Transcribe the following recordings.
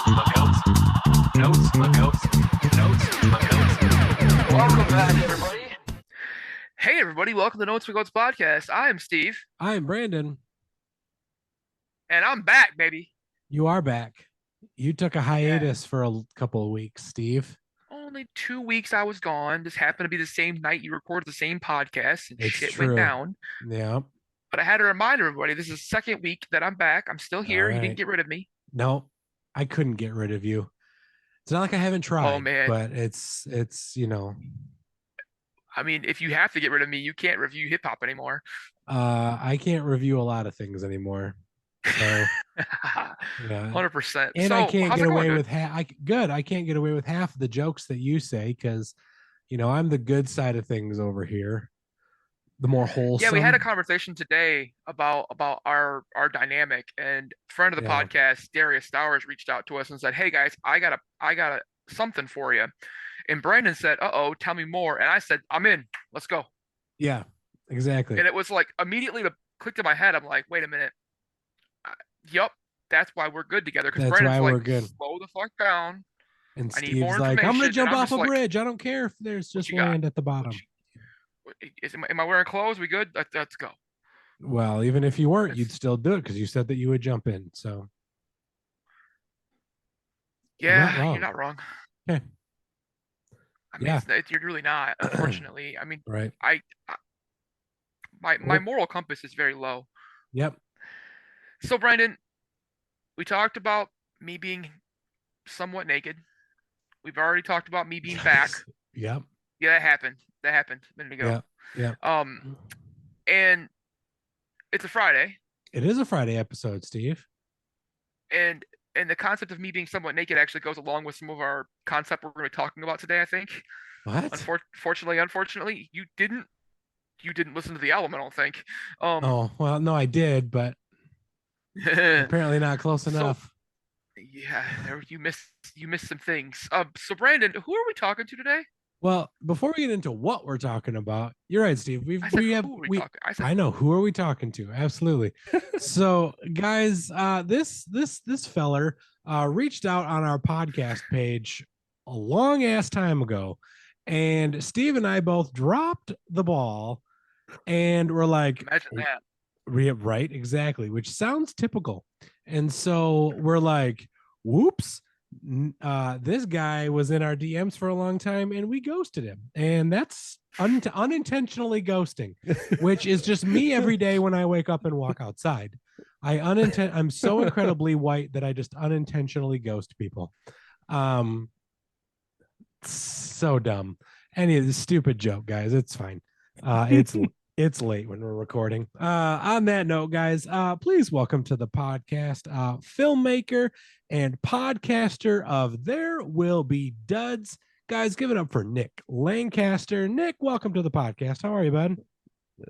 Welcome back, everybody. Hey, everybody. Welcome to Notes for Goats podcast. I am Steve, I'm Brandon. and I'm back, baby. You are back. You took a hiatus for a couple of weeks, Steve. Only 2 weeks I was gone. This happened to be the same night you recorded the same podcast, and It's shit went true. down. Yeah. But I had to remind everybody this is the second week that I'm back. I'm still here. All You right. didn't get rid of me. No, I couldn't get rid of you. It's not like I haven't tried, Oh, man. but it's I mean, if you have to get rid of me, you can't review hip hop anymore. I can't review a lot of things anymore. So yeah. 100%. And So, I can't how's get it going, away dude? with I can't get away with half of the jokes that you say because I'm the good side of things over here. The more wholesome. Yeah, we had a conversation today about our dynamic, and friend of the Yeah. podcast, Darius Stowers, reached out to us and said, "Hey guys, I got a something for you." And Brandon said, "Uh-oh, tell me more." And I said, "I'm in. Let's go." Yeah, exactly. And it was like immediately it clicked in my head. I'm like, "Wait a minute. Yup, that's why we're good together." Because That's Brandon's why like, we're good. "Slow the fuck down. And I need more Steve's like, I'm gonna information." jump And I'm off just a like, bridge. I don't care if there's just you got? land at the "What bottom. am I wearing clothes? We good? Let's go." Well, even if you weren't, That's- you'd still do it because you said that you would jump in. So Yeah, you're not wrong. Okay. I mean, Yeah. you're really not, unfortunately. I mean, Right. my moral compass is very low. Yep. So, Brandon, we talked about me being somewhat naked. We've already talked about me being back. Yep. Yeah, that happened. That happened a minute ago. Yeah. And it's a Friday, It is a Friday episode, Steve. and the concept of me being somewhat naked actually goes along with some of our concept we're going to be talking about today, I think. What? Unfortunately, you didn't listen to the album, I don't think. Oh, well, no, I did, but apparently not close enough. Yeah, you missed some things. So Brandon, who are we talking to today? Well, before we get into what we're talking about, you're right, Steve. I said, who are we talking? I know who are we talking to? Absolutely. So, guys, this feller reached out on our podcast page a long ass time ago, and Steve and I both dropped the ball, and we're like, imagine that. right, exactly, which sounds typical. And so we're like, whoops. This guy was in our DMs for a long time and we ghosted him, and that's unintentionally ghosting, which is just me every day when I wake up and walk outside. I'm so incredibly white that I just unintentionally ghost people. So dumb. Any of the stupid joke, guys. It's fine. It's late when we're recording. On that note, guys, please welcome to the podcast, filmmaker and podcaster of There Will Be Duds. Guys, give it up for Nick Lancaster. Nick, welcome to the podcast. How are you, bud?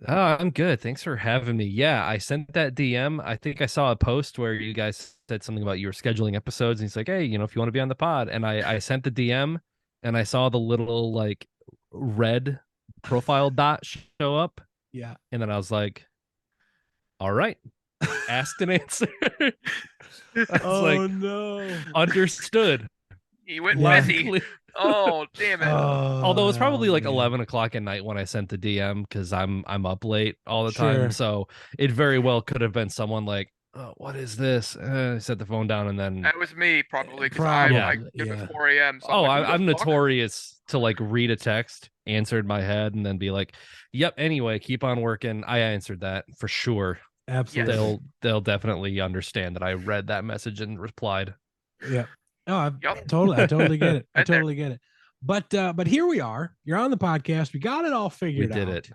I'm good. Thanks for having me. Yeah, I sent that DM. I think I saw a post where you guys said something about you were scheduling episodes, and he's like, hey, if you want to be on the pod. And I sent the DM, and I saw the little like red profile dot show up. Yeah. And then I was like, all right. Asked and answered. No. Understood. He went busy. Oh, damn it. Although it's probably like 11 o'clock at night when I sent the DM because I'm up late all the time. So it very well could have been someone like, oh, what is this? Set the phone down and then. That was me probably because I'm like, it was 4 a.m. So I'm notorious to like read a text, answered my head, and then be like, yep, anyway, keep on working. I answered that for sure. Absolutely. Yes. They'll definitely understand that I read that message and replied. Yeah. No, I totally get it. I totally get it. But here we are. You're on the podcast. We got it all figured out. We did it.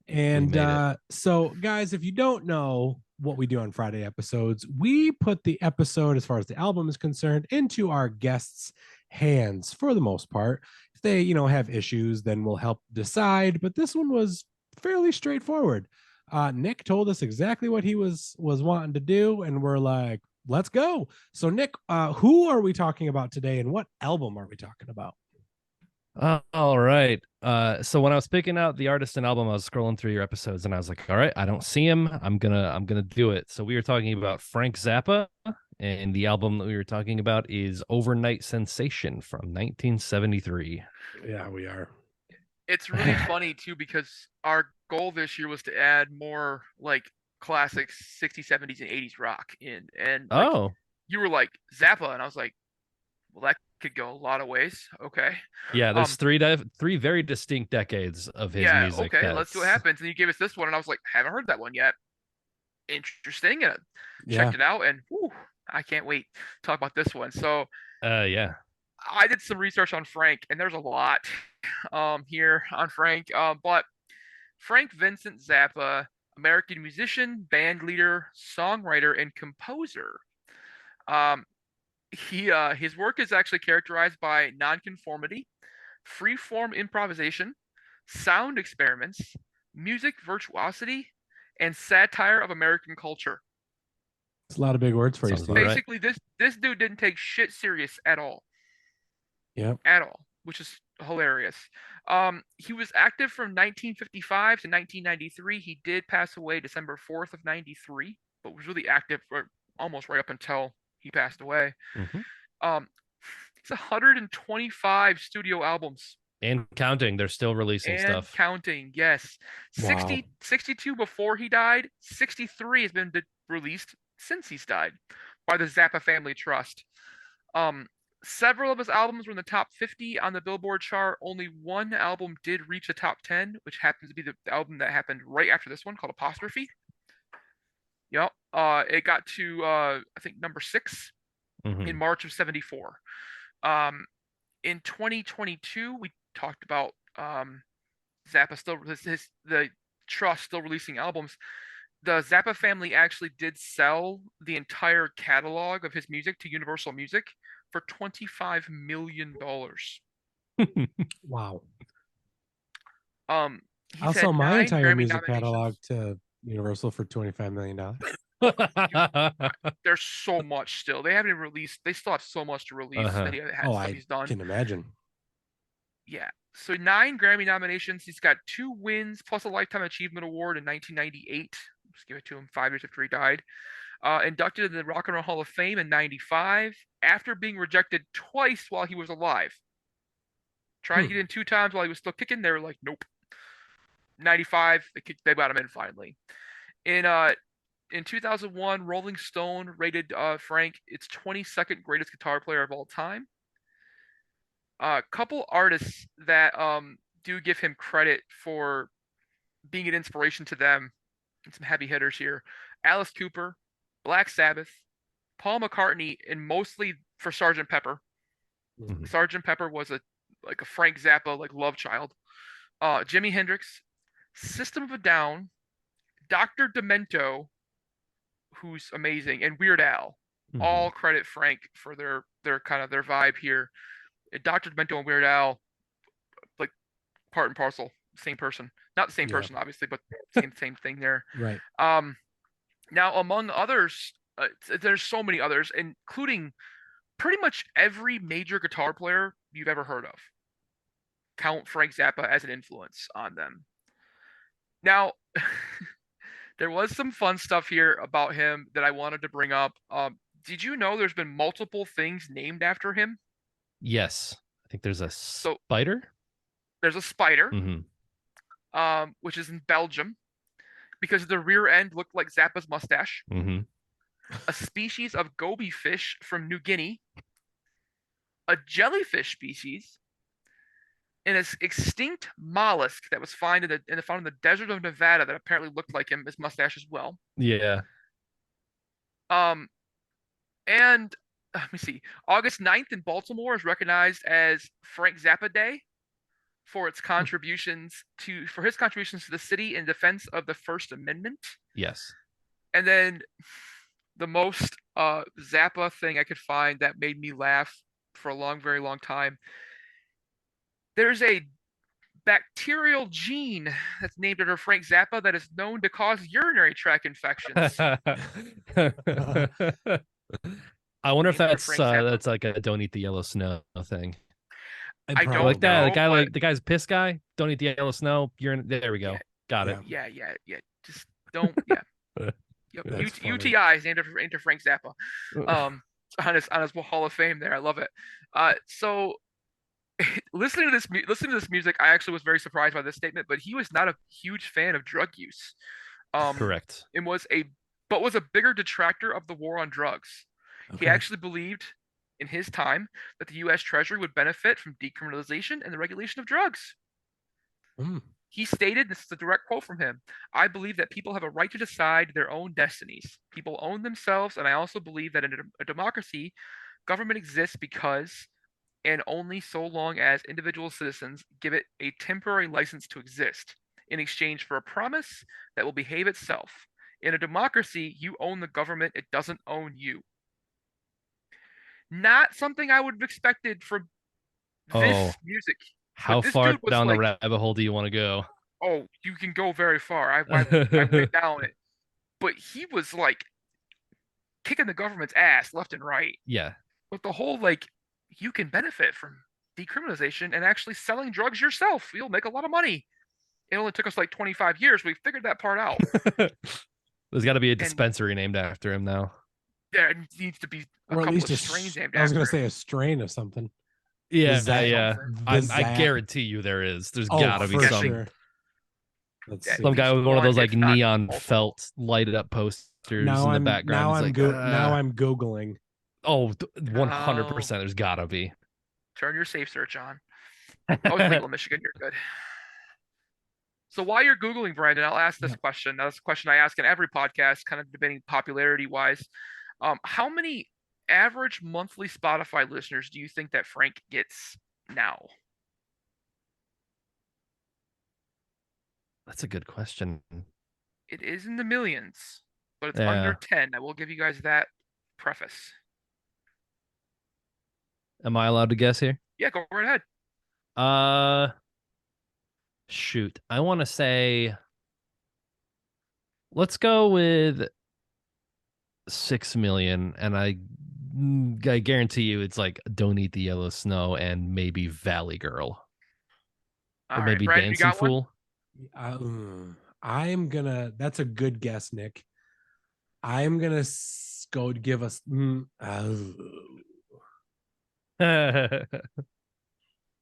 And so, guys, if you don't know what we do on Friday episodes, we put the episode, as far as the album is concerned, into our guests' hands for the most part. If they, have issues, then we'll help decide. But this one was fairly straightforward. Nick told us exactly what he was wanting to do, and we're like, let's go. So, Nick, who are we talking about today, and what album are we talking about? All right. So when I was picking out the artist and album, I was scrolling through your episodes, and I was like, all right, I don't see him. I'm gonna do it. So we were talking about Frank Zappa And the album that we were talking about is Overnight Sensation from 1973. Yeah, we are. It's really funny too because our goal this year was to add more like classic 60s, 70s, and 80s rock in, and like Oh, you were like Zappa, and I was like, well, that could go a lot of ways. Okay, yeah, there's um, three very distinct decades of his yeah, music. okay, let's see what That's happens. And you gave us this one, and I was like, haven't heard that one yet. Interesting, and I Yeah. checked it out, and whew, I can't wait to talk about this one. So yeah. I did some research on Frank, and there's a lot here on Frank. But Frank Vincent Zappa, American musician, band leader, songwriter, and composer. Um, his work is actually characterized by nonconformity, free-form improvisation, sound experiments, music virtuosity, and satire of American culture. It's a lot of big words for you, Sounds Steve. about right. Basically, this dude didn't take shit serious at all. Yep. At all, which is hilarious. He was active from 1955 to 1993. He did pass away December 4th of 93, but was really active almost right up until he passed away. Mhm. It's 125 studio albums And counting. They're still releasing and stuff. counting. Yes, Wow. 62 before he died. 63 has been released since he's died by the Zappa Family Trust. Several of his albums were in the top 50 on the Billboard chart. Only one album did reach the top 10, which happens to be the album that happened right after this one, called Apostrophe. Yep. It got to I think number 6 in March of '74. In 2022, we talked about Zappa still the Trust still releasing albums. The Zappa family actually did sell the entire catalog of his music to Universal Music for $25 million. Wow. He's I'll had sell my 9 entire Grammy music catalog nominations. to Universal for $25 million. There's so much still. They haven't even released. They still have so much to release that he Oh, stuff I he's done. can imagine. Yeah. So 9 Grammy nominations. He's got 2 wins plus a Lifetime Achievement Award in 1998. Just give it to him 5 years after he died. Inducted in the Rock and Roll Hall of Fame in '95 after being rejected twice while he was alive. Tried to get in 2 times while he was still kicking. They were like, nope. '95, they got him in finally. In 2001, Rolling Stone rated Frank its 22nd greatest guitar player of all time. A couple artists that do give him credit for being an inspiration to them, and some heavy hitters here: Alice Cooper, Black Sabbath, Paul McCartney, and mostly for Sgt. Pepper. Mhm. Sgt. Pepper was a Frank Zappa love child. Jimi Hendrix, System of a Down, Dr. Demento, who's amazing, and Weird Al. All credit Frank for their kind of their vibe here. Dr. Demento and Weird Al, like part and parcel, same person. Not the same Yeah. person, obviously, but same thing there. Right. Now, among others, there's so many others, including pretty much every major guitar player you've ever heard of. Count Frank Zappa as an influence on them. Now, there was some fun stuff here about him that I wanted to bring up. Did you know there's been multiple things named after him? Yes. I think there's a spider. There's a spider, which is in Belgium, because the rear end looked like Zappa's mustache. A species of goby fish from New Guinea, a jellyfish species, and an extinct mollusk that was found in the desert of Nevada that apparently looked like his mustache as well. Yeah. And let me see. August 9th in Baltimore is recognized as Frank Zappa Day for his contributions to the city in defense of the First Amendment. Yes. And then the most Zappa thing I could find that made me laugh for a very long time. There's a bacterial gene that's named after Frank Zappa that is known to cause urinary tract infections. I wonder if Named after that's like a "Don't eat the yellow snow" thing. I don't Like that. know, The guy, but the guy's piss guy. Don't eat the yellow snow. There we go. Got it. yeah. Just don't. Yeah. Yep, That's funny. UTI is named after Frank Zappa. Um, on his Hall of Fame there. I love it. So listening to this music, I actually was very surprised by this statement, but he was not a huge fan of drug use. Um, Correct. it was a but was a bigger detractor of the war on drugs. He Okay. actually believed in his time that the U.S. Treasury would benefit from decriminalization and the regulation of drugs. Mm. He stated, this is a direct quote from him, I believe that people have a right to decide their own destinies. People own themselves, and I also believe that in a democracy, government exists because and only so long as individual citizens give it a temporary license to exist in exchange for a promise that will behave itself. In a democracy, you own the government, it doesn't own you. Not something I would have expected from Oh, this music, how but this far dude was down the like, rabbit hole do you want to go? "Oh, you can go very far." I went down it, but he was like kicking the government's ass left and right. Yeah. But the whole like, you can benefit from decriminalization and actually selling drugs yourself. You'll make a lot of money. It only took us like 25 years. We figured that part out. There's got to be a And dispensary named after him now. there needs to be a Or at couple least of strains named I was gonna after say him. a strain of something. The Yeah, Zap, yeah. Something. I Zap. guarantee you there is. There's Oh, got to be for Guessing some sure. Let's at some see. guy least with one of one, those like if not neon multiple. felt lighted up posters in the background. He's like, Now I'm googling. oh, Oh, 100%. There's got to be. turn your safe search on. Oh, it's legal in Michigan. You're good. So while you're Googling, Brandon, I'll ask this Yeah. question. Now, that's a question I ask in every podcast, kind of debating popularity wise. How many average monthly Spotify listeners do you think that Frank gets now? That's a good question. It is in the millions, but it's under Yeah. 10. I will give you guys that preface. Am I allowed to guess here? Yeah, go right ahead. Uh, shoot. I want to say, let's go with 6 million, and I guarantee you it's like Don't Eat the Yellow Snow and maybe Valley Girl or All right, maybe Brandon, you Dancing got one? Fool. I'm gonna. That's a good guess, Nick. I'm gonna go give us.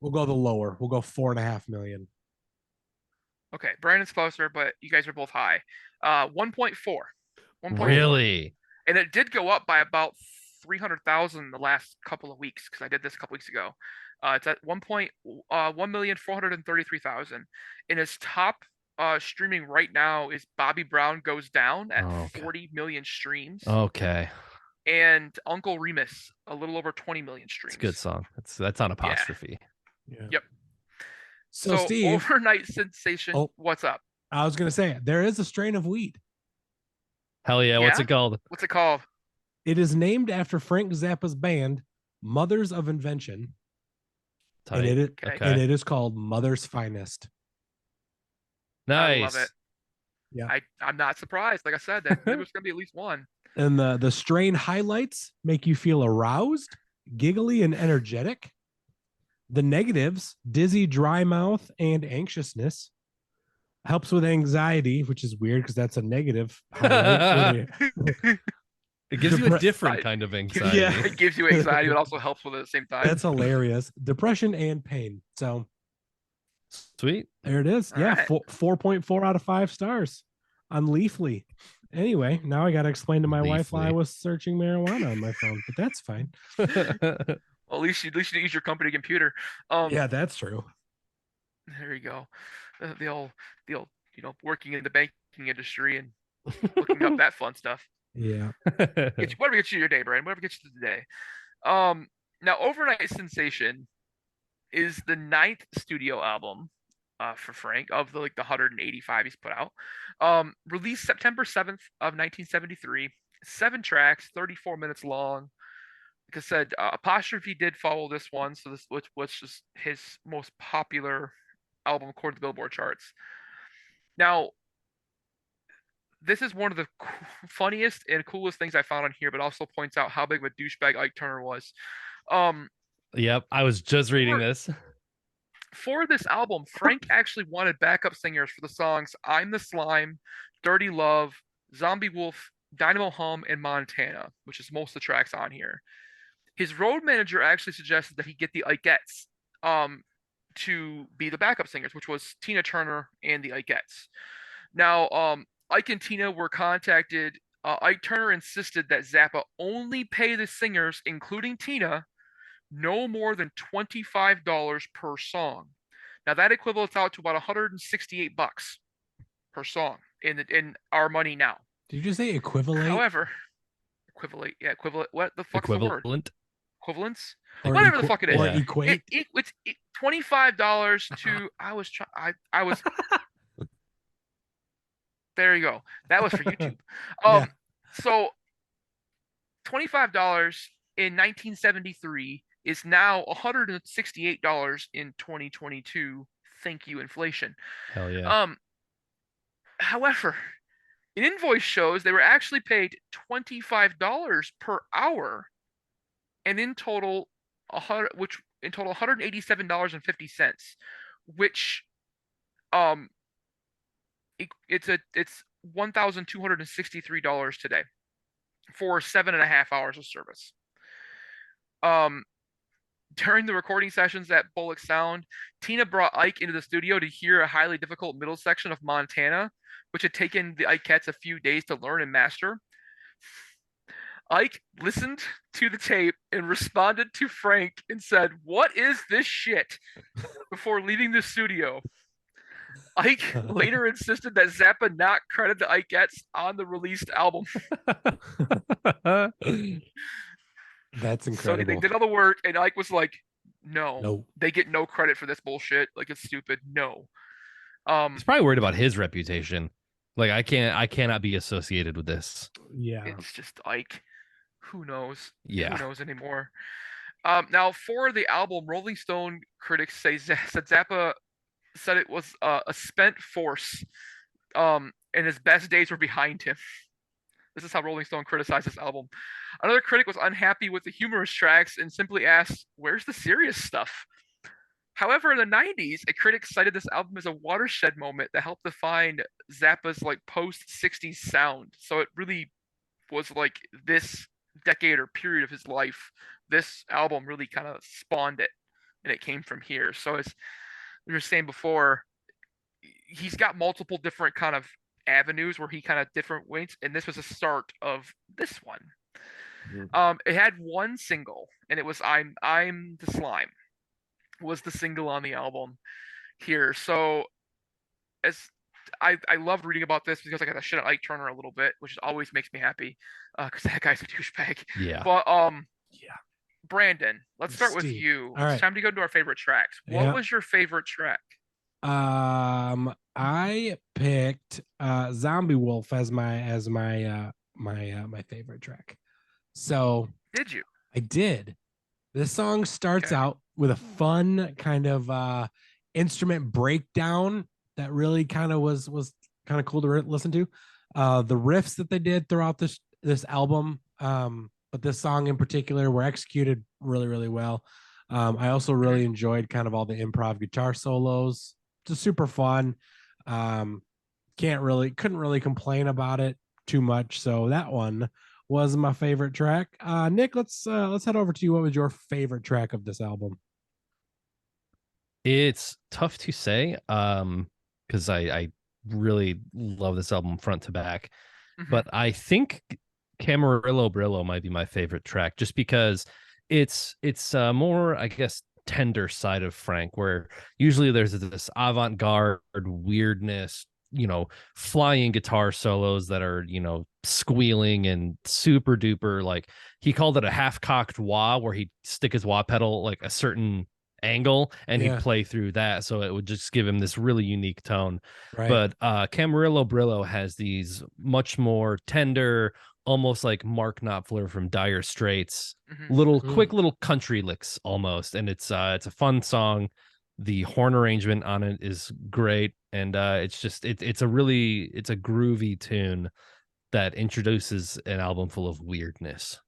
We'll go the lower. We'll go 4.5 million. Okay, Brandon's closer, but you guys are both high. 1.4. 1.4. Really? And it did go up by about 300,000 the last couple of weeks because I did this a couple weeks ago. It's at 1,433,000. And its top streaming right now is Bobby Brown Goes Down at Oh, okay. 40 million streams, Okay. and Uncle Remus a little over 20 million It's a good streams. song. That's on Yeah. apostrophe. Yeah. Yep. So, So Steve. overnight sensation. Oh, What's up? I was gonna say there is a strain of wheat. Hell yeah. What's Yeah. it called? What's it called? It is named after Frank Zappa's band, Mothers of Invention, and Tight. Okay. Okay. it is called Mother's Finest. I love it. Nice. Yeah. I'm not surprised. Like I said, that there was gonna be at least one. And the strain highlights make you feel aroused, giggly, and energetic. The negatives, dizzy, dry mouth, and anxiousness. Helps with anxiety, which is weird because that's a negative highlight. It gives you a Depre- different kind of anxiety. Yeah. It gives you anxiety, but also helps with it at the same time. That's hilarious. Depression and pain. So Sweet. there it is. All Yeah, right. 4.4 out of 5 stars on Leafly. Anyway, now I got to explain to my wife why I Leafly. was searching marijuana on my phone, but that's fine. Well, at least you didn't use your company computer. Yeah, that's true. There you go. The old, working in the banking industry and looking up that fun stuff. Yeah. Whatever gets you your day, Brian. Whatever gets you through the day. Now, Overnight Sensation is the 9th studio album for Frank of the 185 he's put out. Released September 7th of 1973. 7 tracks, 34 minutes long. Like I said, Apostrophe did follow this one, so this was just his most popular album according to the Billboard charts. Now, this is one of the funniest and coolest things I found on here, but also points out how big of a douchebag Ike Turner was. Yep, I was just reading this. For this album, Frank actually wanted backup singers for the songs "I'm the Slime," "Dirty Love," "Zombie Wolf," Dynamo Hum, and Montana, which is most of the tracks on here. His road manager actually suggested that he get the Ikettes to be the backup singers, which was Tina Turner and the Ikettes. Now, Ike and Tina were contacted. Ike Turner insisted that Zappa only pay the singers, including Tina, no more than $25 per song. Now that equates out to about 168 bucks per song in our money now. Did you just say equivalent? However, equivalent. What the fuck's the word? Equivalence? Or Whatever the fuck it is. Or equate. It's $25 to. I was. There you go. That was for YouTube. Yeah. So $25 in 1973 is now $168 in 2022. Thank you, inflation. Hell yeah. However, an invoice shows they were actually paid $25 per hour, and in total, $187.50, which it's $1,263 today for 7.5 hours of service. During the recording sessions at Bullock Sound, Tina brought Ike into the studio to hear a highly difficult middle section of Montana, which had taken the Ikettes a few days to learn and master. Ike listened to the tape and responded to Frank and said, "What is this shit?" before leaving the studio. Ike later insisted that Zappa not credit the Ikettes on the released album. That's incredible. So they did all the work, and Ike was like, "No, Nope. they get no credit for this bullshit. Like, it's stupid. No." He's probably worried about his reputation. Like, I cannot be associated with this. Yeah. It's just Ike. Who knows? Yeah. Who knows anymore? Now, for the album, Rolling Stone critics said Zappa said it was a spent force, and his best days were behind him. This is how Rolling Stone criticized this album. Another critic was unhappy with the humorous tracks and simply asked, "Where's the serious stuff?" However, in the 90s, a critic cited this album as a watershed moment that helped define Zappa's like post-60s sound. So it really was like this decade or period of his life. This album really kind of spawned it, and it came from here. So as we were saying before, he's got multiple different kind of avenues where he kind of different ways, and this was the start of this one. It had one single, and it was "I'm the Slime" was the single on the album here. So as I loved reading about this because I got to shit on Ike Turner a little bit, which always makes me happy because that guy's a douchebag. Yeah. But yeah. Brandon, let's start with Steve. you. All right. It's time to go to our favorite tracks. What was your favorite track? I picked Zombie Wolf as my favorite track. So Did you? I did. This song starts out with a fun kind of instrument breakdown that really kind of was kind of cool to listen to. The riffs that they did throughout this album, but this song in particular were executed really, really well. I also really enjoyed kind of all the improv guitar solos. Just super fun. Couldn't really complain about it too much. So that one was my favorite track. Nick, let's head over to you. What was your favorite track of this album? It's tough to say, because I really love this album front to back. But I think Camarillo Brillo might be my favorite track, just because it's more, I guess, tender side of Frank, where usually there's this avant-garde weirdness, flying guitar solos that are, squealing and super duper, like he called it a half-cocked wah, where he'd stick his wah pedal like a certain angle and he'd play through that, so it would just give him this really unique tone. Right. But Camarillo Brillo has these much more tender, almost like Mark Knopfler from Dire Straits, quick little country licks almost, and it's a fun song. The horn arrangement on it is great, and it's a groovy tune that introduces an album full of weirdness.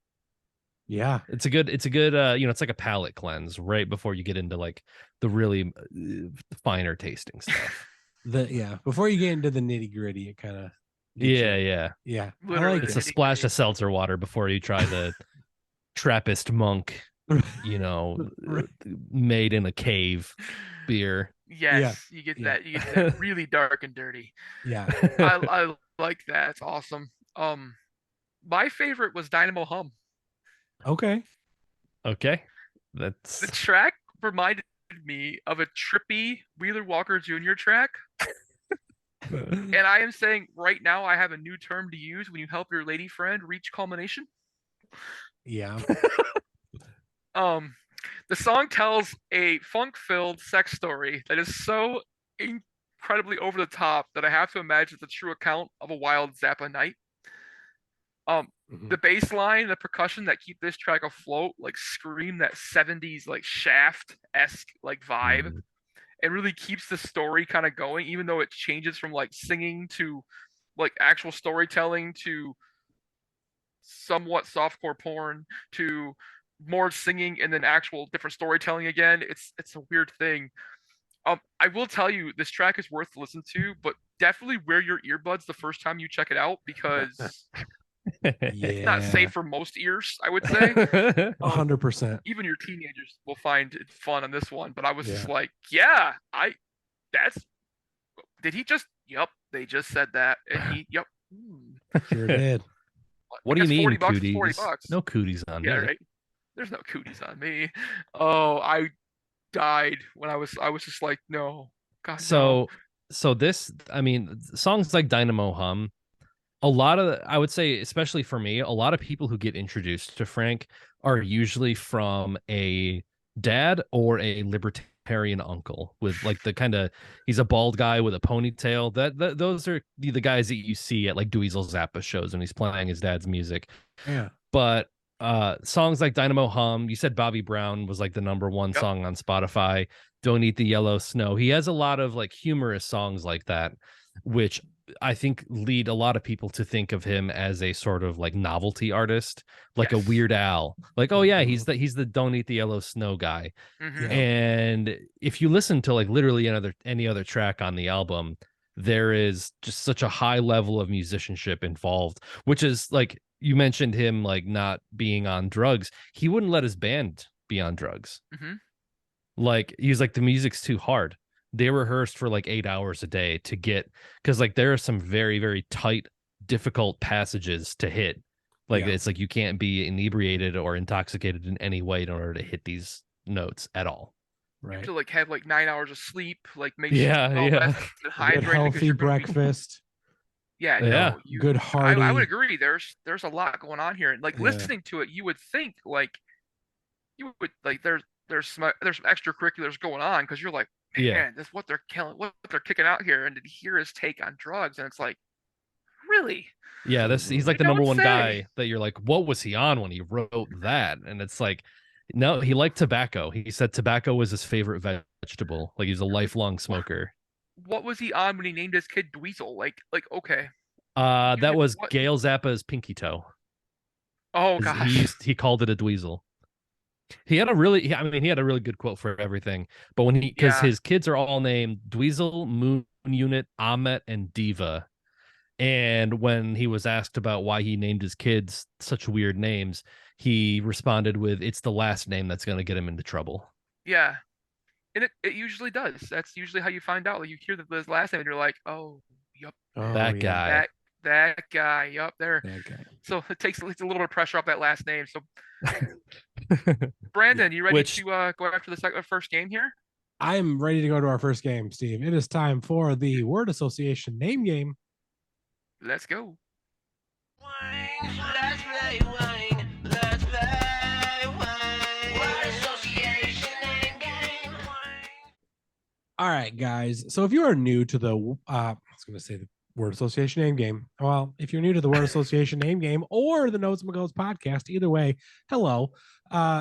Yeah, it's a good it's like a palate cleanse right before you get into like the really finer tasting stuff. Before you get into the nitty gritty, it kind of Yeah, yeah. Yeah, I Literally like the It's a it. nitty splash gritty. of seltzer water before you try the Trappist monk, you know, Right. made in a cave beer. Yeah, Yes, you get yeah, that. You get to that really dark and dirty. yeah. I like that. It's awesome. My favorite was Dynamo Hum. Okay. Okay. The That's track reminded me of a trippy Wheeler Walker Jr. track. And I am saying right now, I have a new term to use when you help your lady friend reach culmination. Yeah. Um, the song tells a funk-filled sex story that is so incredibly over the top that I have to imagine it's a true account of a wild Zappa night. Um, Mhm. the bass line, the percussion that keep this track afloat, like scream that 70s like Shaft-esque like vibe, Mm. and really keeps the story kind of going, even though it changes from like singing to like actual storytelling to somewhat softcore porn to more singing and then actual different storytelling again. It's a weird thing. I will tell you this track is worth to listen to, but definitely wear your earbuds the first time you check it out because it's not safe Yeah. for most ears, I would say. Um, 100%. even your teenagers will find it fun on this one. But I was just Yeah. like, yeah, that's did he just yep, they just said that. And he yep. Sure did. What I do you guess mean, 40 bucks is 40 cooties? bucks. No cooties on Yeah, me. right. There's no cooties on me. Oh, I died when I was just like, no. God no. So, so this, I mean, songs like Dynamo Hum, a lot of, I would say, especially for me, a lot of people who get introduced to Frank are usually from a dad or a libertarian uncle with like the kind of, he's a bald guy with a ponytail. That those are the guys that you see at like Dweezil Zappa shows when he's playing his dad's music. Yeah. But songs like Dynamo Hum, you said Bobby Brown was like the number one Yep. song on Spotify. Don't Eat the Yellow Snow. He has a lot of like humorous songs like that, which I think lead a lot of people to think of him as a sort of like novelty artist, like a Yes. Weird Al. Like, oh yeah, Mhm. he's the Don't Eat the Yellow Snow guy. Mm-hmm. Yeah. And if you listen to like literally any other track on the album, there is just such a high level of musicianship involved, which is like you mentioned him like not being on drugs. He wouldn't let his band be on drugs. Mm-hmm. Like he's like the music's too hard. They rehearsed for like 8 hours a day to get, because like there are some very very tight difficult passages to hit. Like Yeah. it's like you can't be inebriated or intoxicated in any way in order to hit these notes at all. You have Right. to like have like 9 hours of sleep, like make sure you're Yeah, well yeah, rested and Good hydrated because healthy you're going to be. breakfast. Yeah, You know, yeah. no, good I would hearty. agree. There's a lot going on here, and like Yeah. listening to it, you would think like you would like there's some extracurriculars going on because you're like, Yeah. man, this is what they're killing, what they're kicking out here, and to hear his take on drugs, and it's like, really, Yeah, this he's Mhm. like they the number don't one say. guy that you're like, what was he on when he wrote that? And it's like, no, he liked tobacco. He said tobacco was his favorite vegetable. Like he's a lifelong smoker. What was he on when he named his kid Dweezil? Like okay, you That did was what? Gail Zappa's pinky toe. Oh gosh, He called it a dweezil. He had a really, I mean, he had a really good quote for everything. But when because yeah, his kids are all named Dweezil, Moon Unit, Ahmet, and Diva. And when he was asked about why he named his kids such weird names, he responded with, "It's the last name that's going to get him into trouble." yeah, and it usually does. That's usually how you find out. Like you hear his last name, and you're like, oh, yep, Oh That yeah. guy. that guy, yep, there. That guy. So it takes a little bit of pressure off that last name. So Brandon, you ready Which to go after the first game here? I'm ready to go to our first game, Steve. It is time for the word association name game. Let's go. Let's play wine. Let's play wine. Word association and game. All right, guys. So if you are new to the I was going to say the word association name game. Well, if you're new to the word association name game or the Notes and Goes podcast, either way, hello.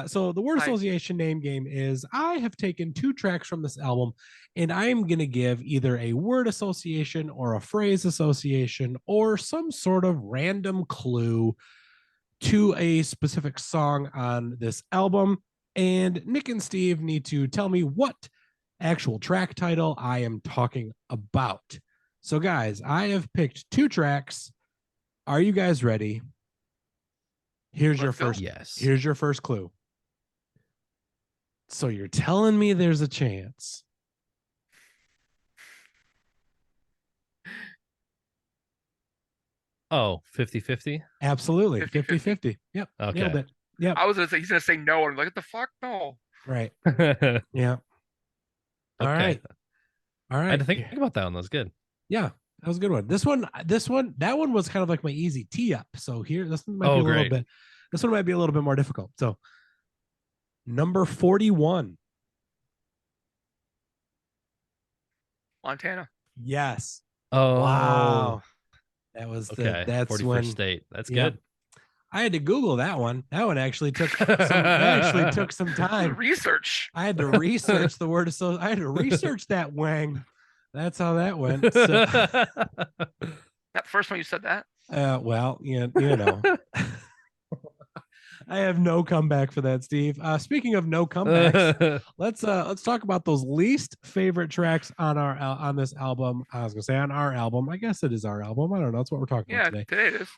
So the word Hi. association name game is I have taken 2 tracks from this album and I'm going to give either a word association or a phrase association or some sort of random clue to a specific song on this album. And Nick and Steve need to tell me what actual track title I am talking about. So, guys, I have picked 2 tracks. Are you guys ready? Here's your Let's go. first. Yes. Here's your first clue. So you're telling me there's a chance? Oh, 50-50? Absolutely. 50-50. 50-50. Yep. Okay. Nailed it. Yep. I was gonna say he's gonna say no, and I'm like, what the fuck? No. Right. Okay. Yeah. All right. All I right. had to think about that one. That was good. Yeah, that was a good one. That one was kind of like my easy tee up. So here, this one might be Oh, a little great. bit. This one might be a little bit more difficult. So, number 41. Montana. Yes. Oh, Wow. That was okay. that's 41st when. state. That's Yep. good. I had to Google that one. That one actually took some. That actually took some time. Research. I had to research the word. So I had to research that wang. That's how that went. So, That first one you said that. well, you know. I have no comeback for that, Steve. Speaking of no comebacks, let's talk about those least favorite tracks on our on this album. I was gonna say on our album. I guess it is our album. I don't know. That's what we're talking Yeah, about today it is.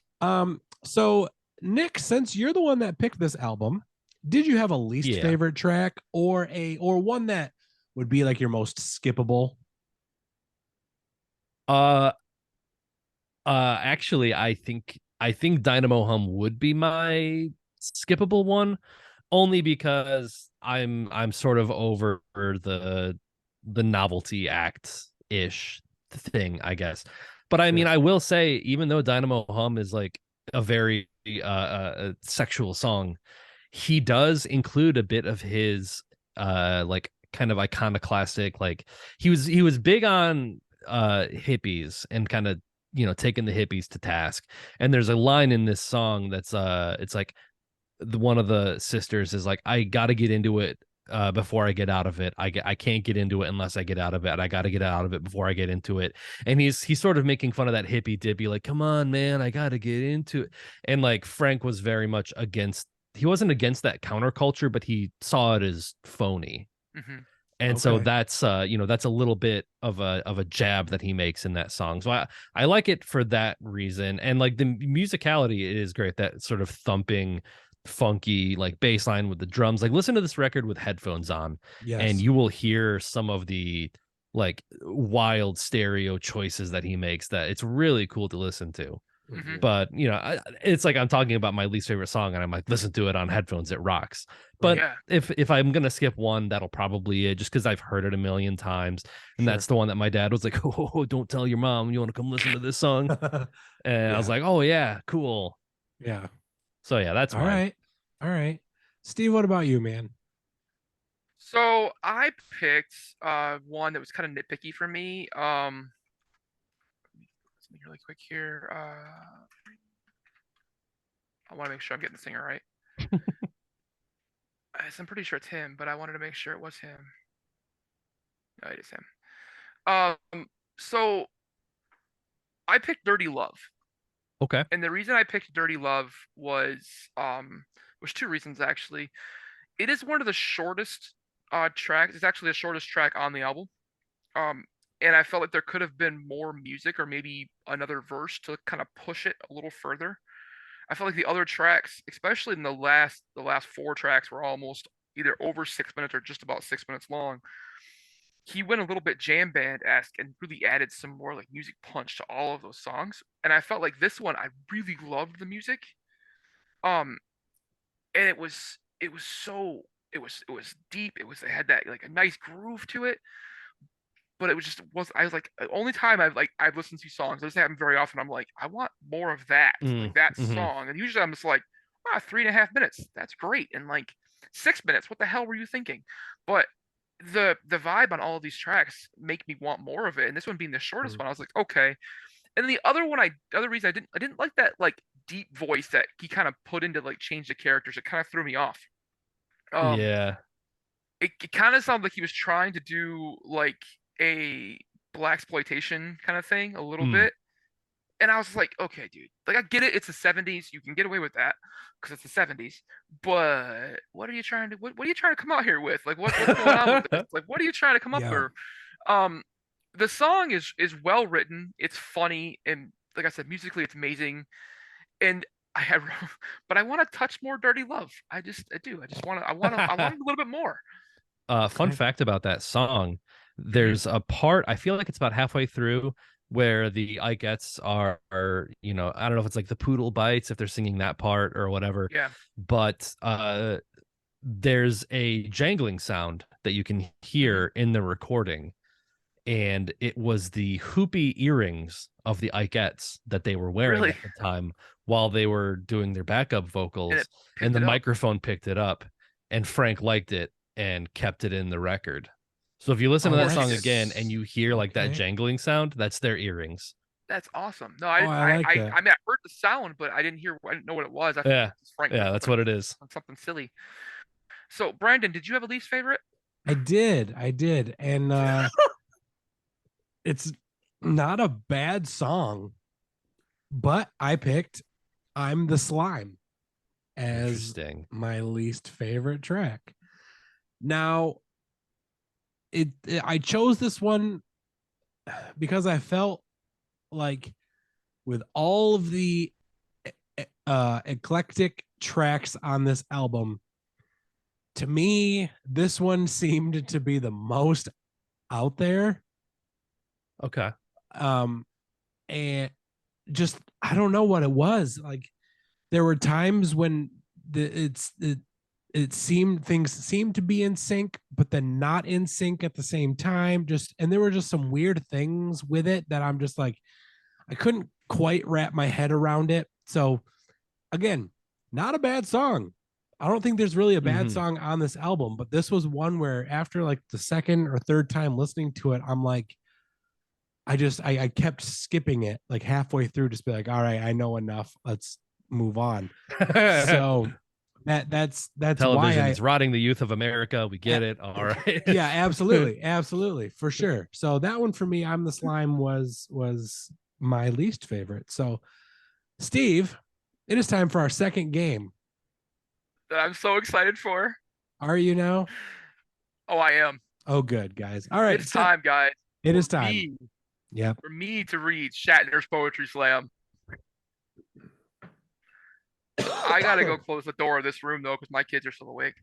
So Nick, since you're the one that picked this album, did you have a least Yeah. favorite track or one that would be like your most skippable? Actually, I think Dynamo Hum would be my skippable one, only because I'm sort of over the novelty act ish thing, I guess. But I mean, I will say, even though Dynamo Hum is like a very sexual song, he does include a bit of his like kind of iconoclastic, like he was big on hippies and kind of, you know, taking the hippies to task. And there's a line in this song that's it's like one of the sisters is like, I gotta get into it before I get out of it. I can't get into it unless I get out of it. I gotta get out of it before I get into it. And he's sort of making fun of that hippie dippy, like, come on, man, I gotta get into it. And like Frank was very much against, he wasn't against that counterculture, but he saw it as phony. Mm-hmm. And so Okay. that's you know, that's a little bit of a jab that he makes in that song. So I like it for that reason. And like the musicality, it is great. That sort of thumping, funky like bass line with the drums. Like listen to this record with headphones on, Yes. and you will hear some of the like wild stereo choices that he makes. That it's really cool to listen to. Mhm. But you know, it's like I'm talking about my least favorite song, and I'm like, listen to it on headphones, it rocks. But Yeah. if I'm gonna skip one, that'll probably it, just because I've heard it a million times, and Sure. that's the one that my dad was like, oh, don't tell your mom you want to come listen to this song. And I was like, oh yeah, cool. Yeah. So yeah, that's All mine. right. All right. Steve, what about you, man? So I picked one that was kind of nitpicky for me. Let's make really quick here. I want to make sure I'm getting the singer right. I'm pretty sure it's him, but I wanted to make sure it was him. No, it is him. So I picked Dirty Love. Okay. And the reason I picked Dirty Love was 2 reasons actually. It is one of the shortest tracks. It's actually the shortest track on the album. And I felt like there could have been more music or maybe another verse to kind of push it a little further. I felt like the other tracks, especially in the last 4 tracks, were almost either over 6 minutes or just about 6 minutes long. He went a little bit jam band-esque and really added some more like music punch to all of those songs. And I felt like this one, I really loved the music. And it was deep. It had that like a nice groove to it. But it I was like, the only time I've listened to songs, it doesn't happen very often. I'm like, I want more of that, like that song. And usually I'm just like, wow, 3.5 minutes, that's great. And like 6 minutes, what the hell were you thinking? But the vibe on all of these tracks make me want more of it. And this one being the shortest one, I was like, okay. And the other reason I didn't like that like deep voice that he kind of put into like change the characters. It kind of threw me off. Yeah. It kind of sounded like he was trying to do like a blaxploitation kind of thing a little bit. And I was like, okay, dude, like I get it, it's the 70s, you can get away with that because it's the 70s. But what are you trying to come out here with? Like what's going on with this? Like what are you trying to come up Yeah. with? The song is well written. It's funny, and like I said, musically it's amazing. And I have, but I want to touch more Dirty Love. I do. I want a little bit more. Fun Okay. fact about that song: Mhm. there's a part, I feel like it's about halfway through, where the Ikettes are, I don't know if it's like the poodle bites if they're singing that part or whatever, Yeah, but there's a jangling sound that you can mhm. hear in the recording, and it was the hoopy earrings of the Ikettes that they were wearing Really, at the time while they were doing their backup and it vocals, and picked the it up. microphone picked it up, and Frank liked it and kept it in the record. So if you listen Of to Oh, that course he song did. again and that's you hear like that okay. jangling sound, that's their earrings. That's awesome. No, Oh, I like that. I mean, I heard the sound, but I didn't know what it was. I Yeah, just Frank yeah, that's what it is. something silly. So, Brandon, did you have a least favorite? I did. And it's not a bad song, but I picked I'm the Slime as Interesting. my least favorite track. Now, I chose this one because I felt like with all of the eclectic tracks on this album, to me, this one seemed to be the most out there. Okay. Um, and just I don't know what it was. Like there were times when it seemed things seemed to be in sync, but then not in sync at the same time. Just and there were just some weird things with it that I'm just like I couldn't quite wrap my head around it. So again, not a bad song. I don't think there's really a bad Hmm. song on this album, but this was one where after like the second or third time listening to it, I'm like, I kept skipping it like halfway through, just be like, all right, I know enough. Let's move on. So that's why Television I is rotting the youth of America. We get it. All right. yeah, absolutely, for sure. So that one for me, I'm the Slime was my least favorite. So Steve, it is time for our second game. That I'm so excited for. Are you now? Oh, I am. Oh, good guys. All right, It's time, guys, it for is time. me Yep. for me to read Shatner's poetry slam. I gotta go close the door of this room though, because my kids are still awake.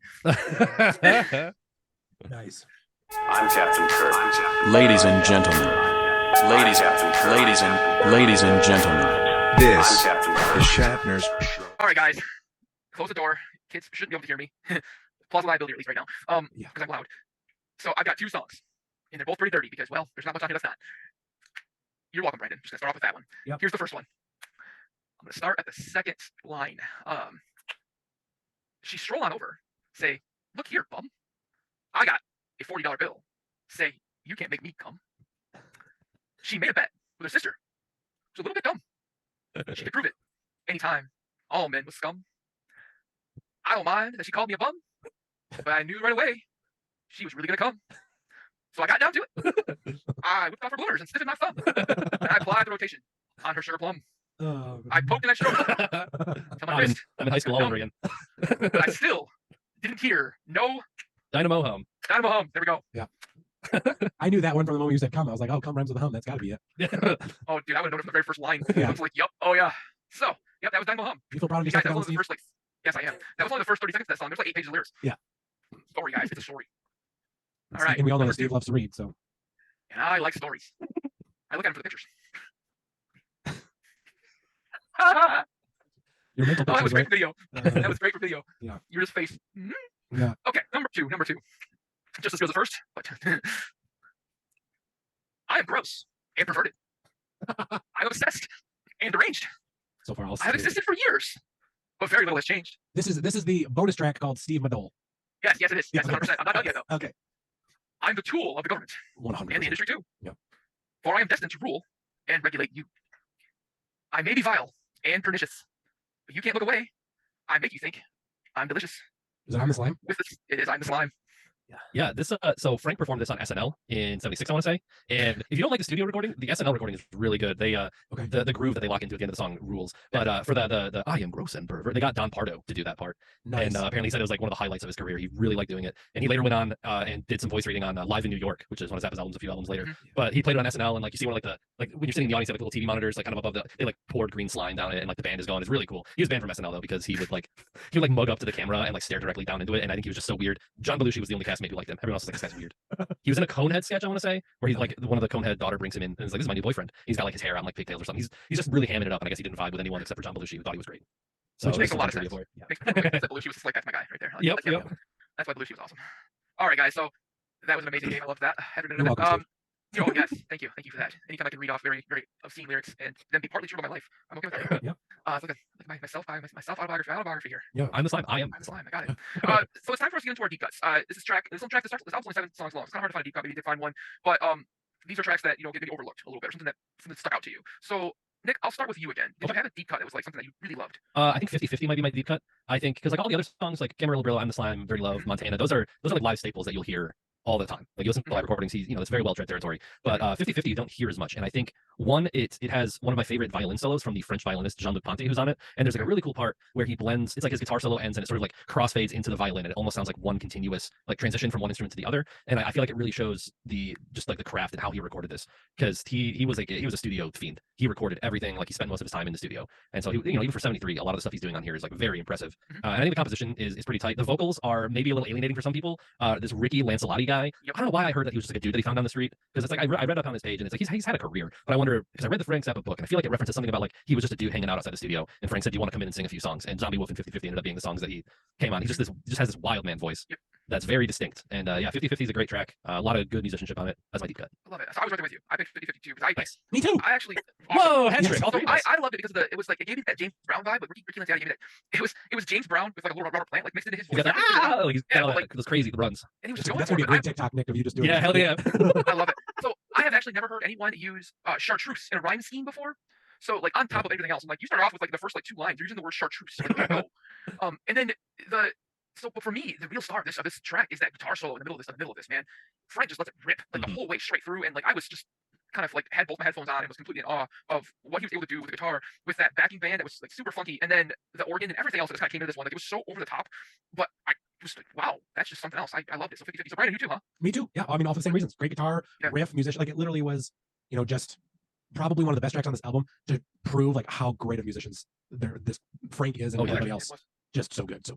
Nice. I'm Captain Kirk. Ladies and gentlemen, ladies, ladies and gentlemen, This is Shatner's. All right, guys, close the door. Kids shouldn't be able to hear me. Plus liability release right now. Yeah. Because I'm loud. So I've got two songs, and they're both pretty dirty because, well, there's not much on here that's not. You're welcome, Brandon. Just gonna start off with that one. Yep. Here's the first one. I'm gonna start at the second line. She stroll on over, say, "Look here, bum. I got a $40 bill. Say, you can't make me come." She made a bet with her sister. She's a little bit dumb. She could prove it anytime. All men with scum. I don't mind that she called me a bum, but I knew right away she was really gonna come. So I got down to it. I whipped off her bloomers and stiffened my thumb, and I applied the rotation on her sugar plum. Oh, I poked and I stroked till my wrist, I'm in high school all over again. but I still didn't hear no Dynamo home. dynamo hum. There we go. I knew that one from the moment you said come. I was like, oh, come rhymes with a hum. That's got to be it. Oh, dude, I would have known it from the very first line. Yeah. I was like, "Yup, oh yeah." So, yep, that was dynamo hum. You feel proud of You yourself guys, that for was that only one, the first yes, I am. That was only the first 30 seconds of that song. There's like 8 pages of lyrics. Yeah. Story, guys. It's a story. Steve? All right. And we all know that number Steve two. loves to read. So And I like stories. I look at them for the pictures. your mental Oh, that was pictures, great right? for video. That was great for video. Yeah. Your just face. Mhm. Yeah. Okay, number two. Just as good as the first, but I am gross and perverted. I'm obsessed and deranged. So far, all I have existed for years, but very little has changed. This is the bonus track called Steve Madole. Yes, it is. Yes, Yeah. 100%. I'm not done yet, though. Okay. I'm the tool of the government 100. and the industry, too. Yep. For I am destined to rule and regulate you. I may be vile and pernicious, but you can't look away. I make you think I'm delicious. Is it on the slime? With this, it is I'm the slime. Yeah, this so Frank performed this on SNL in '76, I want to say. And if you don't like the studio recording, the SNL recording is really good. They Okay. the groove that they lock into at the end of the song rules. But for the I am gross and pervert, they got Don Pardo to do that part. Nice. And apparently he said it was like one of the highlights of his career. He really liked doing it. And he later went on and did some voice reading on Live in New York, which is one of Zappa's albums a few albums later. But he played it on SNL, and like you see one of like when you're sitting in the audience, you have like little TV monitors like kind of above they like poured green slime down it, and like the band is going. It's really cool. He was banned from SNL though because he would mug up to the camera and like stare directly down into it, and I think he was just so weird. John Belushi was the only castmate who liked him. Everyone else was like, this guy's weird. He was in a Conehead sketch, I want to say, where he's like one of the Conehead daughter brings him in and is like, this is my new boyfriend. He's got like his hair on like pigtails or something. He's just really hamming it up, and I guess he didn't vibe with anyone except for John Belushi, who thought he was great. So Which makes a lot of trivia sense. for it. Makes perfect sense that Belushi was like, that's my guy right there. Yep. That's why Belushi was awesome. All right, guys. So that was an amazing game. I loved that. You're welcome, Yo, yes, thank you for that. Anytime I can read off very, very obscene lyrics and then be partly true to my life, I'm okay with that. Yep. It's like my self autobiography here. Yeah. I'm the slime. I am. I'm the slime. I got it. So it's time for us to get into our deep cuts. This album's only 7 songs long. It's kind of hard to find a deep cut, but you did find one. But these are tracks that get maybe overlooked a little bit, or something that stuck out to you. So Nick, I'll start with you again. Did you have a deep cut that was like something that you really loved? I think 50/50 might be my deep cut. I think because like all the other songs like Camarilla Brillo, I'm the Slime, Dirty Love, Montana, those are like live staples that you'll hear all the time. Like you listen to live recordings, it's very well tread territory. But 50/50 you don't hear as much. And I think it has one of my favorite violin solos from the French violinist Jean-Luc Ponty, who's on it. And there's like a really cool part where he blends, it's like his guitar solo ends and it sort of like crossfades into the violin, and it almost sounds like one continuous like transition from one instrument to the other. And I feel like it really shows the craft and how he recorded this, because he was a studio fiend. He recorded everything, like he spent most of his time in the studio. And so he, even for 73, a lot of the stuff he's doing on here is like very impressive. And I think the composition is pretty tight. The vocals are maybe a little alienating for some people. This Ricky Lancelotti guy, I don't know why I heard that he was just like a dude that he found on the street, because it's like I read up on his page and it's like he's had a career, but I wonder, because I read the Frank Zappa book and I feel like it references something about like he was just a dude hanging out outside the studio, and Frank said, do you want to come in and sing a few songs? And Zombie Wolf and 50/50 ended up being the songs that he came on. He just has this wild man voice that's very distinct. And 50/50 is a great track. A lot of good musicianship on it. That's my deep cut. I love it. So I was right there with you. I picked 50/50 too, because Nice. Me too. I actually Whoa, Hendrick. So I loved it because it was like, it gave me that James Brown vibe, but Ricky Lancelotti gave me that. It was James Brown with like a little Robert Plant like mixed into his voice. He's got all those crazy runs. And he was That's gonna be a great TikTok, Nick, if you just do it. Yeah, hell yeah. I love it. So I have actually never heard anyone use chartreuse in a rhyme scheme before. So like on top of everything else, I'm like, you start off with like the first like 2 lines, you're using the word chartreuse. Like, and then but for me, the real star of this track is that guitar solo in the middle of this, man. Frank just lets it rip like the whole way straight through, and like I was just kind of like had both my headphones on and was completely in awe of what he was able to do with the guitar, with that backing band that was like super funky, and then the organ and everything else that just kind of came into this one. Like it was so over the top, but I was like, wow, that's just something else. I loved it. So 50/50. So Brandon, you too, huh? Me too. Yeah, I mean, all for the same reasons. Great guitar, riff, musician. Like it literally was, just probably one of the best tracks on this album to prove like how great of musicians this Frank is and everybody else. Just so good. So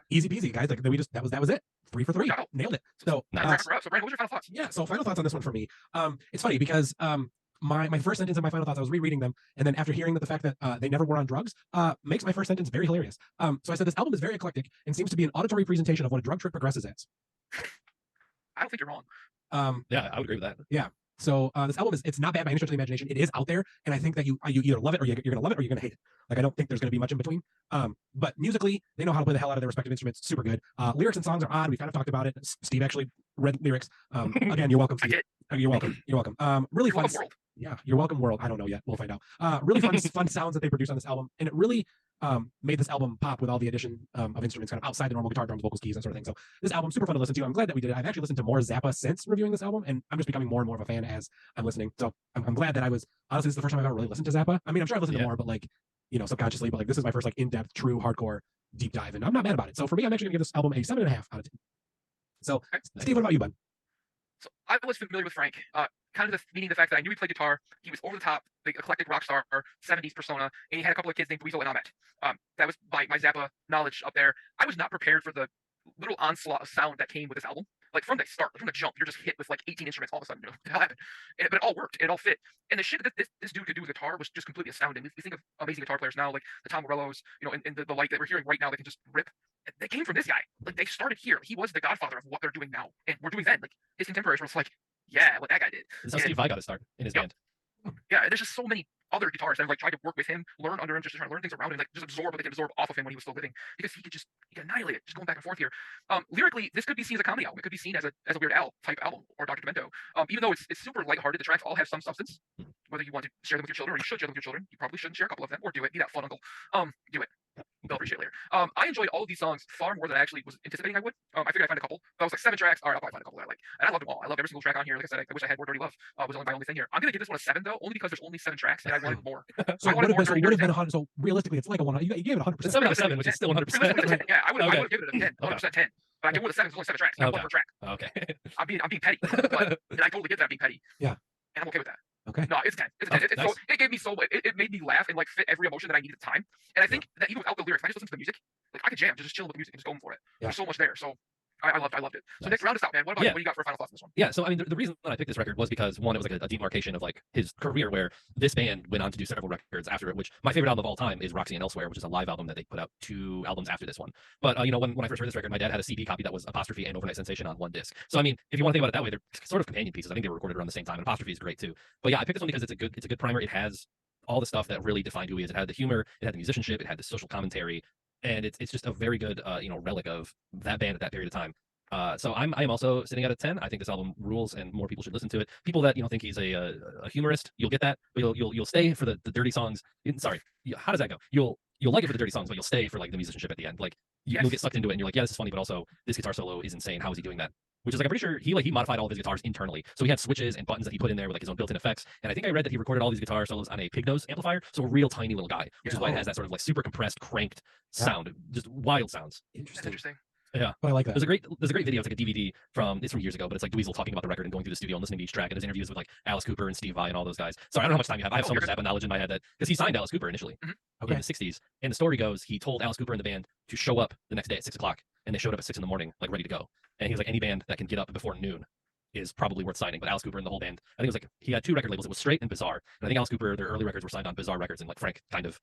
easy peasy, guys. Like that was it. 3 for 3. Nailed it. So nice. So Brandon, what was your final thoughts? Yeah, so final thoughts on this one for me. It's funny because my first sentence and my final thoughts, I was rereading them, and then after hearing the fact that they never were on drugs, makes my first sentence very hilarious. So I said this album is very eclectic and seems to be an auditory presentation of what a drug trip progresses as. I don't think you're wrong. Yeah, I would agree with that. Yeah. So this album it's not bad by any stretch of the imagination. It is out there, and I think that you either love it or you're gonna love it or you're gonna hate it. Like I don't think there's gonna be much in between. But musically, they know how to play the hell out of their respective instruments. Super good. Lyrics and songs are odd. We've kind of talked about it. Steve actually read lyrics. Again, you're welcome, Steve. You're welcome. You're welcome. Really fun. World. Yeah, you're welcome, world. I don't know yet. We'll find out. Really fun sounds that they produced on this album, and it really made this album pop with all the addition of instruments kind of outside the normal guitar, drums, vocals, keys, that sort of thing. So this album super fun to listen to. I'm glad that we did it. I've actually listened to more Zappa since reviewing this album, and I'm just becoming more and more of a fan as I'm listening. So I'm glad that I was honestly, this is the first time I've ever really listened to Zappa. I mean, I'm sure I've listened to more, but like subconsciously. But like this is my first like in-depth, true hardcore deep dive, and I'm not mad about it. So for me, I'm actually gonna give this album a 7.5 out of 10. So Steve, what about you, bud? So I was familiar with Frank, kind of meaning the fact that I knew he played guitar. He was over the top, the eclectic rock star, 70s persona, and he had a couple of kids named Weasel and Ahmet. That was my Zappa knowledge up there. I was not prepared for the little onslaught of sound that came with this album. Like from the start, from the jump, you're just hit with like 18 instruments all of a sudden. What happened? But it all worked. It all fit. And the shit that this dude could do with guitar was just completely astounding. We think of amazing guitar players now, like the Tom Morellos, and the like that we're hearing right now. They can just rip. They came from this guy. Like they started here. He was the godfather of what they're doing now, and we're doing then. Like his contemporaries were like, yeah, what that guy did. That's how Steve Vai got to start in his band. Yeah, there's just so many other guitarists that have like tried to work with him, learn under him, just trying to learn things around him, like just absorb what they can absorb off of him when he was still living, because he could annihilate it, just going back and forth here. Lyrically, this could be seen as a comedy album. It could be seen as a Weird Al type album or Dr. Demento. Even though it's super lighthearted, the tracks all have some substance. Whether you want to share them with your children or you should share them with your children, you probably shouldn't share a couple of them or do it. Be that fun uncle. Do it. They'll appreciate it later. I enjoyed all of these songs far more than I actually was anticipating I would. I figured I'd find a couple. But I was like 7 tracks. All right, I'll probably find a couple that I like. And I loved them all. I loved every single track on here. Like I said, I wish I had more Dirty Love. Was only my only thing here. I'm gonna give this one a 7 though, only because there's only 7 tracks and I wanted more. So I it would wanted have more been, Dirty so 100. So realistically, it's like a 100. You gave it 100%. 7 out of 7, which is still 100%. Realistically, 10. Yeah, I would have Okay. given it a 10. 100% 10. But I give it a 7. It's only 7 tracks. Not one per track. Okay. I'm being petty, but and I totally get that being petty. Yeah. And I'm okay with that. Okay. No, it's a 10. It's a 10. Oh, So it gave me it made me laugh and like fit every emotion that I needed at the time. And I think that even without the lyrics, if I just listen to the music, like I could jam, just chill with the music and just going for it. Yeah. There's so much there. So I loved it. So Nick, round us out, man. What about you? What do you got for final thoughts on this one? Yeah, so I mean, the reason that I picked this record was because one, it was like a demarcation of like his career, where this band went on to do several records after it. Which my favorite album of all time is Roxy and Elsewhere, which is a live album that they put out 2 albums after this one. But you know, when I first heard this record, my dad had a CD copy that was Apostrophe and Overnight Sensation on one disc. So I mean, if you want to think about it that way, they're sort of companion pieces. I think they were recorded around the same time, and Apostrophe is great too. But yeah, I picked this one because it's a good primer. It has all the stuff that really defined who he is. It had the humor, it had the musicianship, it had the social commentary, and it's just a very good relic of that band at that period of time. So I'm also sitting at a 10. I think this album rules, and more people should listen to it. People that think he's a humorist, you'll get that, but you'll stay for the dirty songs. Sorry, how does that go? You'll like it for the dirty songs, but you'll stay for like the musicianship at the end. Like you'll get sucked into it, and you're like, yeah, this is funny, but also this guitar solo is insane. How is he doing that? Which is like, I'm pretty sure he modified all of his guitars internally. So he had switches and buttons that he put in there with like his own built-in effects. And I think I read that he recorded all these guitar solos on a pig nose amplifier, so a real tiny little guy, which is why it has that sort of like super compressed, cranked sound, just wild sounds. That's interesting. Yeah, But I like that. There's a great video. It's like a DVD from years ago, but it's like Dweezil talking about the record and going through the studio and listening to each track, and there's interviews with like Alice Cooper and Steve Vai and all those guys. Sorry, I don't know how much time you have. I have so much Zappa knowledge in my head that because he signed Alice Cooper initially in the 60s, and the story goes he told Alice Cooper and the band to show up the next day at 6 o'clock, and they showed up at 6 in the morning, like ready to go. And he was like, any band that can get up before noon is probably worth signing. But Alice Cooper and the whole band, I think it was like he had 2 record labels. It was Straight and Bizarre, and I think Alice Cooper, their early records were signed on Bizarre Records, and like Frank kind of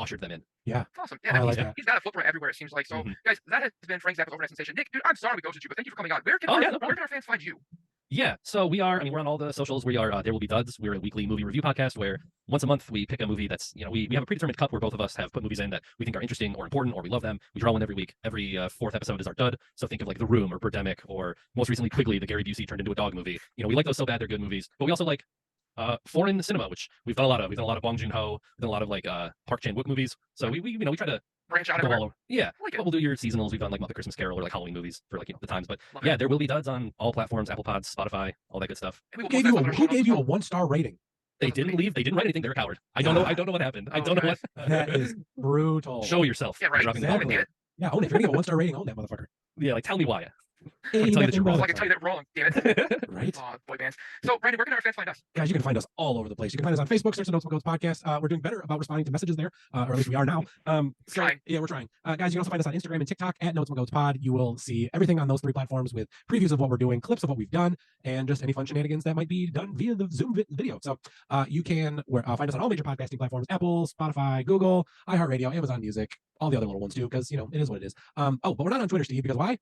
ushered them in. Yeah. Awesome. Yeah, I like that. he's got a footprint everywhere, it seems like. So, guys, that has been Frank Zappa's Overnight Sensation. Nick, dude, I'm sorry we ghosted you, but thank you for coming on. Where can our fans find you? Yeah, so we're on all the socials. We are There Will Be Duds. We're a weekly movie review podcast where once a month we pick a movie that's, we have a predetermined cup where both of us have put movies in that we think are interesting or important or we love them. We draw one every week. Every 4th episode is our dud. So think of like The Room or Birdemic or most recently Quigley, the Gary Busey turned into a dog movie. We like those so bad they're good movies, but we also like foreign cinema, which we've done a lot of. We've done a lot of Bong Joon-ho. We've done a lot of like Park Chan-wook movies. So we try to branch out go everywhere. all over. Yeah, like but we'll do your seasonals. We've done like Muppet Christmas Carol or like Halloween movies for like the times. But yeah, There Will Be Duds on all platforms: Apple Pods, Spotify, all that good stuff. Who Who gave you a 1-star rating? They didn't leave. They didn't write anything. They're a coward. I don't know what happened. I don't know what. That is brutal. Show yourself. Yeah, right. Dropping the ball. Exactly. Yeah, own it. If you're gonna get a 1-star rating, own that motherfucker. Yeah, like tell me why. Hey, tell you that you're wrong. I can tell you that wrong, damn it. Right? Oh, boy bands. So, Brandon, where can our fans find us? Guys, you can find us all over the place. You can find us on Facebook, search the Notes What Goes podcast. We're doing better about responding to messages there, or at least we are now. Trying. Yeah, we're trying. Guys, you can also find us on Instagram and TikTok at Notes What Goes Pod. You will see everything on those 3 platforms with previews of what we're doing, clips of what we've done, and just any fun shenanigans that might be done via the Zoom video. So you can find us on all major podcasting platforms: Apple, Spotify, Google, iHeartRadio, Amazon Music, all the other little ones too, because it is what it is. But we're not on Twitter, Steve, because why?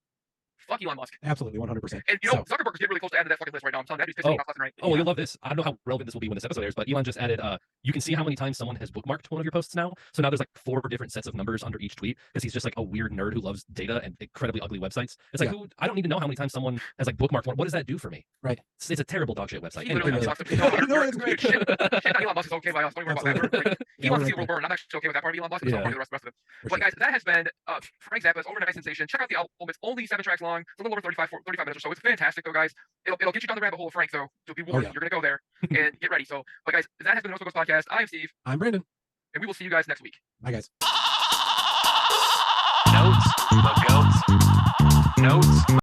Fuck Elon Musk. Absolutely, 100%. And Zuckerberg is getting really close to adding that fucking list right now. I'm telling you, that dude's pissing me off left and right. Oh, you'll love this. I don't know how relevant this will be when this episode airs, but Elon just added, you can see how many times someone has bookmarked one of your posts now. So now there's like 4 different sets of numbers under each tweet because he's just like a weird nerd who loves data and incredibly ugly websites. It's like, I don't need to know how many times someone has like bookmarked one. What does that do for me? Right. It's a terrible dog shit website. He literally sucks. No, it's great. Shit on Elon Musk is okay by us. Don't worry about that. Like, he wants to see a world burn. I'm actually okay with that part of Elon Musk. But the rest of it. But guys, that has been Frank Zappa's Overnight Sensation. Check out the album. It's only 7 tracks long. It's a little over 35 minutes or so. It's fantastic, though, guys. It'll get you down the rabbit hole of Frank, though. So be warned, you're going to go there and get ready. So, but guys, that has been the Notes What Goes podcast. I'm Steve. I'm Brandon. And we will see you guys next week. Bye, guys. Notes, the goats, notes.